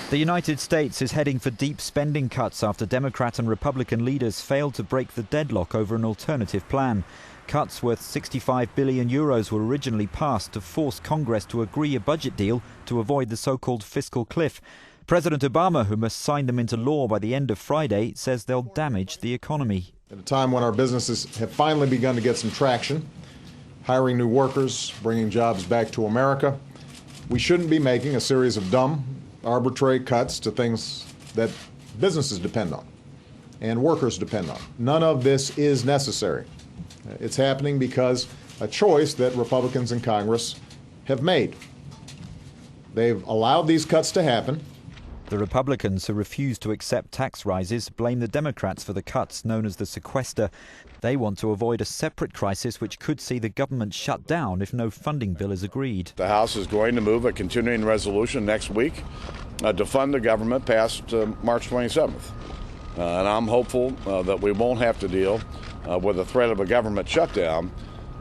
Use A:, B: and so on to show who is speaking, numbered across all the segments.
A: The United States is heading for deep spending cuts after Democrat and Republican leaders failed to break the deadlock over an alternative plan. Cuts worth 65 billion euros were originally passed to force Congress to agree a budget deal to avoid the so-called fiscal cliff. President Obama, who must sign them into law by the end of Friday, says they'll damage the economy.
B: At a time when our businesses have finally begun to get some traction, hiring new workers, bringing jobs back to America, we shouldn't be making a series of dumb, arbitrary cuts to things that businesses depend on and workers depend on. None of this is necessary. It's happening because a choice that Republicans in Congress have made. They've allowed these cuts to happen.
A: The Republicans who refuse to accept tax rises blame the Democrats for the cuts known as the sequester. They want to avoid a separate crisis which could see the government shut down if no funding bill is agreed.
C: The House is going to move a continuing resolution next week to fund the government past March 27th. And I'm hopeful that we won't have to deal with the threat of a government shutdown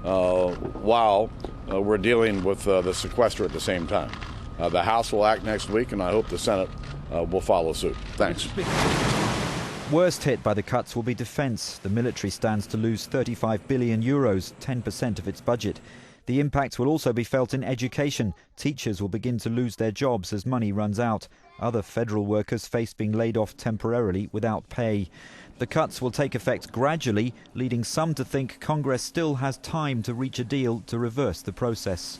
C: while we're dealing with the sequester at the same time. The House will act next week, and I hope the Senate will follow suit. Thanks.
A: Worst hit by the cuts will be defence. The military stands to lose 35 billion euros, 10% of its budget. The impacts will also be felt in education. Teachers will begin to lose their jobs as money runs out. Other federal workers face being laid off temporarily without pay. The cuts will take effect gradually, leading some to think Congress still has time to reach a deal to reverse the process.